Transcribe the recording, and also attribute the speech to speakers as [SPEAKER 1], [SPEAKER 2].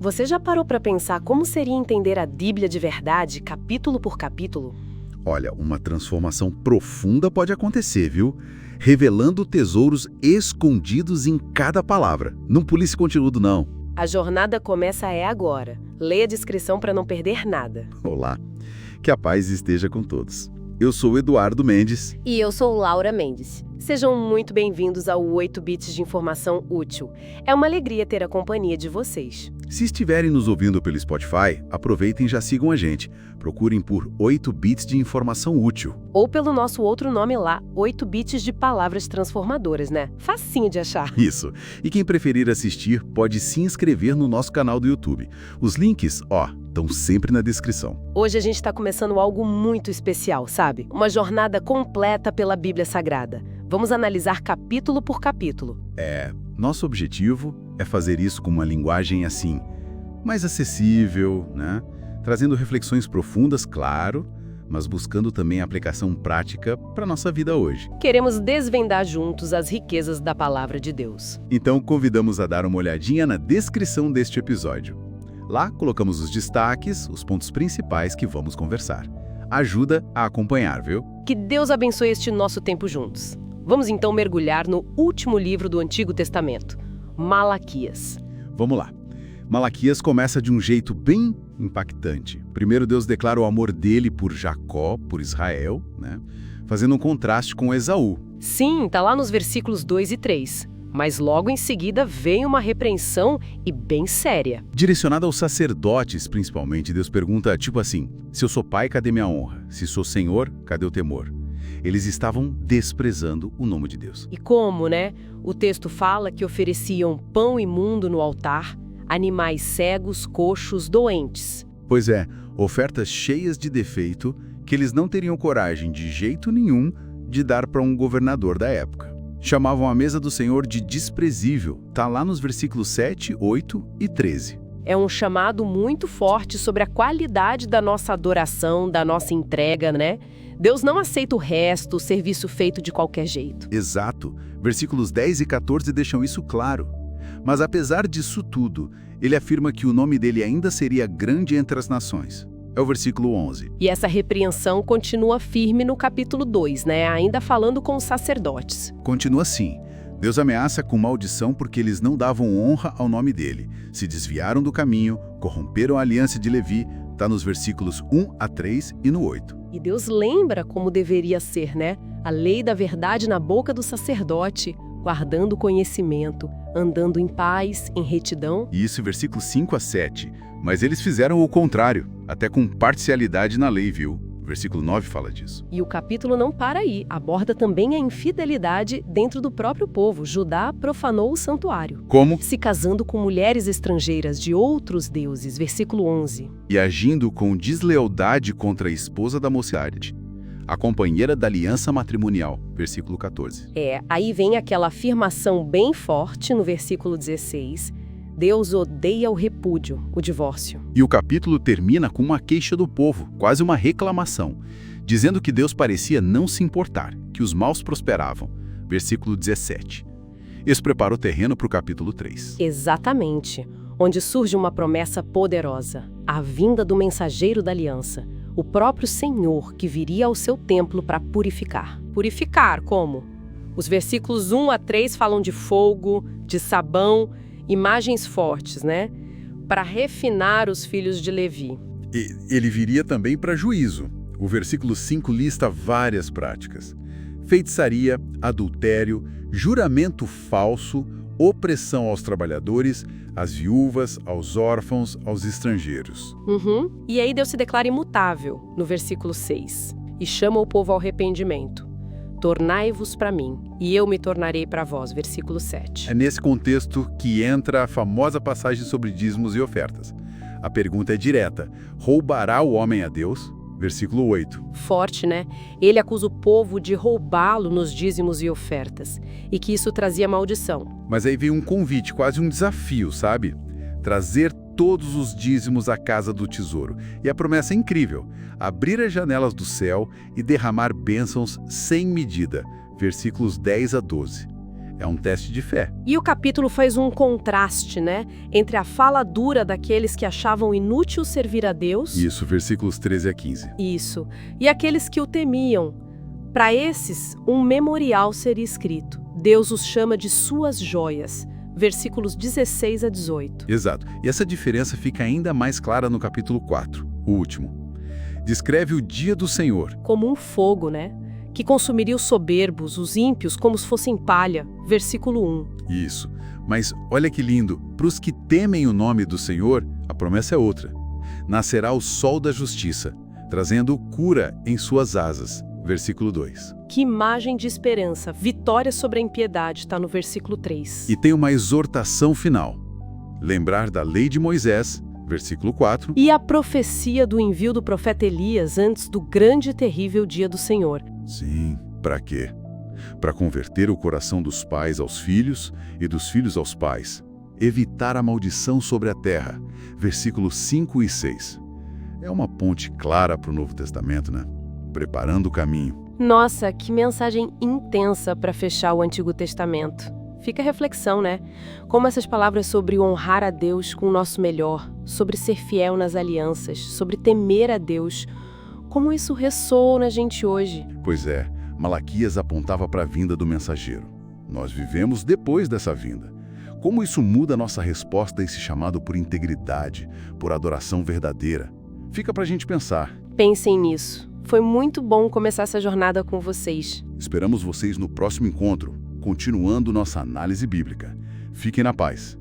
[SPEAKER 1] Você já parou para pensar como seria entender a Bíblia de verdade, capítulo por capítulo?
[SPEAKER 2] Olha, uma transformação profunda pode acontecer, viu? Revelando tesouros escondidos em cada palavra. Não pule esse conteúdo, não.
[SPEAKER 1] A jornada começa agora. Leia a descrição para não perder nada.
[SPEAKER 2] Olá, que a paz esteja com todos. Eu sou o Eduardo Mendes.
[SPEAKER 1] E eu sou Laura Mendes. Sejam muito bem-vindos ao 8 Bits de Informação Útil. É uma alegria ter a companhia de vocês.
[SPEAKER 2] Se estiverem nos ouvindo pelo Spotify, aproveitem e já sigam a gente. Procurem por 8 Bits de Informação Útil.
[SPEAKER 1] Ou pelo nosso outro nome lá, 8 Bits de Palavras Transformadoras, né? Facinho de achar.
[SPEAKER 2] Isso. E quem preferir assistir, pode se inscrever no nosso canal do YouTube. Os links, estão sempre na descrição.
[SPEAKER 1] Hoje a gente está começando algo muito especial, sabe? Uma jornada completa pela Bíblia Sagrada. Vamos analisar capítulo por capítulo.
[SPEAKER 2] Nosso objetivo é fazer isso com uma linguagem assim, mais acessível, né? Trazendo reflexões profundas, claro, mas buscando também a aplicação prática para a nossa vida hoje.
[SPEAKER 1] Queremos desvendar juntos as riquezas da Palavra de Deus.
[SPEAKER 2] Então, convidamos a dar uma olhadinha na descrição deste episódio. Lá, colocamos os destaques, os pontos principais que vamos conversar. Ajuda a acompanhar, viu?
[SPEAKER 1] Que Deus abençoe este nosso tempo juntos. Vamos então mergulhar no último livro do Antigo Testamento, Malaquias.
[SPEAKER 2] Vamos lá. Malaquias começa de um jeito bem impactante. Primeiro, Deus declara o amor dele por Jacó, por Israel, né? Fazendo um contraste com Esaú.
[SPEAKER 1] Sim, tá lá nos versículos 2 e 3. Mas logo em seguida vem uma repreensão e bem séria.
[SPEAKER 2] Direcionada aos sacerdotes, principalmente, Deus pergunta, tipo assim, se eu sou pai, cadê minha honra? Se sou senhor, cadê o temor? Eles estavam desprezando o nome de Deus.
[SPEAKER 1] E como, né? O texto fala que ofereciam pão imundo no altar, animais cegos, coxos, doentes.
[SPEAKER 2] Pois é, ofertas cheias de defeito que eles não teriam coragem de jeito nenhum de dar para um governador da época. Chamavam a mesa do Senhor de desprezível. Tá lá nos versículos 7, 8 e 13.
[SPEAKER 1] É um chamado muito forte sobre a qualidade da nossa adoração, da nossa entrega, né? Deus não aceita o resto, o serviço feito de qualquer jeito.
[SPEAKER 2] Exato. Versículos 10 e 14 deixam isso claro. Mas apesar disso tudo, ele afirma que o nome dele ainda seria grande entre as nações. É o versículo 11.
[SPEAKER 1] E essa repreensão continua firme no capítulo 2, né? Ainda falando com os sacerdotes.
[SPEAKER 2] Continua assim. Deus ameaça com maldição porque eles não davam honra ao nome dele. Se desviaram do caminho, corromperam a aliança de Levi. Está nos versículos 1 a 3 e no 8.
[SPEAKER 1] E Deus lembra como deveria ser, né? A lei da verdade na boca do sacerdote, guardando o conhecimento, andando em paz, em retidão.
[SPEAKER 2] E isso, versículos 5 a 7. Mas eles fizeram o contrário, até com parcialidade na lei, viu? Versículo 9 fala disso.
[SPEAKER 1] E o capítulo não para aí, aborda também a infidelidade dentro do próprio povo. Judá profanou o santuário.
[SPEAKER 2] Como?
[SPEAKER 1] Se casando com mulheres estrangeiras de outros deuses, versículo 11.
[SPEAKER 2] E agindo com deslealdade contra a esposa da mocidade, a companheira da aliança matrimonial, versículo 14.
[SPEAKER 1] Aí vem aquela afirmação bem forte no versículo 16. Deus odeia o repúdio, o divórcio.
[SPEAKER 2] E o capítulo termina com uma queixa do povo, quase uma reclamação, dizendo que Deus parecia não se importar, que os maus prosperavam. Versículo 17. Isso prepara o terreno para o capítulo 3.
[SPEAKER 1] Exatamente, onde surge uma promessa poderosa, a vinda do mensageiro da aliança, o próprio Senhor que viria ao seu templo para purificar. Purificar como? Os versículos 1 a 3 falam de fogo, de sabão, imagens fortes, né? Para refinar os filhos de Levi.
[SPEAKER 2] E ele viria também para juízo. O versículo 5 lista várias práticas. Feitiçaria, adultério, juramento falso, opressão aos trabalhadores, às viúvas, aos órfãos, aos estrangeiros.
[SPEAKER 1] E aí Deus se declara imutável, no versículo 6, e chama o povo ao arrependimento. Tornai-vos para mim, e eu me tornarei para vós, versículo 7.
[SPEAKER 2] É nesse contexto que entra a famosa passagem sobre dízimos e ofertas. A pergunta é direta: roubará o homem a Deus? Versículo 8.
[SPEAKER 1] Forte, né? Ele acusa o povo de roubá-lo nos dízimos e ofertas, e que isso trazia maldição.
[SPEAKER 2] Mas aí vem um convite, quase um desafio, sabe? Trazer todos os dízimos à casa do tesouro. E a promessa é incrível: abrir as janelas do céu e derramar bênçãos sem medida. Versículos 10 a 12. É um teste de fé.
[SPEAKER 1] E o capítulo faz um contraste, né? Entre a fala dura daqueles que achavam inútil servir a Deus.
[SPEAKER 2] Isso, versículos 13 a 15.
[SPEAKER 1] Isso. E aqueles que o temiam. Para esses, um memorial seria escrito. Deus os chama de suas joias. Versículos 16 a 18.
[SPEAKER 2] Exato. E essa diferença fica ainda mais clara no capítulo 4, o último. Descreve o dia do Senhor.
[SPEAKER 1] Como um fogo, né? Que consumiria os soberbos, os ímpios, como se fossem palha. Versículo 1.
[SPEAKER 2] Isso. Mas olha que lindo. Para os que temem o nome do Senhor, a promessa é outra. Nascerá o sol da justiça, trazendo cura em suas asas. Versículo 2.
[SPEAKER 1] Que imagem de esperança. Vitória sobre a impiedade, está no versículo 3.
[SPEAKER 2] E tem uma exortação final. Lembrar da lei de Moisés, versículo 4.
[SPEAKER 1] E a profecia do envio do profeta Elias antes do grande e terrível dia do Senhor.
[SPEAKER 2] Sim, para quê? Para converter o coração dos pais aos filhos e dos filhos aos pais. Evitar a maldição sobre a terra. Versículos 5 e 6. É uma ponte clara para o Novo Testamento, né? Preparando o caminho.
[SPEAKER 1] Nossa, que mensagem intensa para fechar o Antigo Testamento. Fica a reflexão, né? Como essas palavras sobre honrar a Deus com o nosso melhor, sobre ser fiel nas alianças, sobre temer a Deus, como isso ressoa na gente hoje.
[SPEAKER 2] Pois é, Malaquias apontava para a vinda do mensageiro. Nós vivemos depois dessa vinda. Como isso muda a nossa resposta a esse chamado por integridade, por adoração verdadeira? Fica para a gente pensar.
[SPEAKER 1] Pensem nisso. Foi muito bom começar essa jornada com vocês.
[SPEAKER 2] Esperamos vocês no próximo encontro, continuando nossa análise bíblica. Fiquem na paz.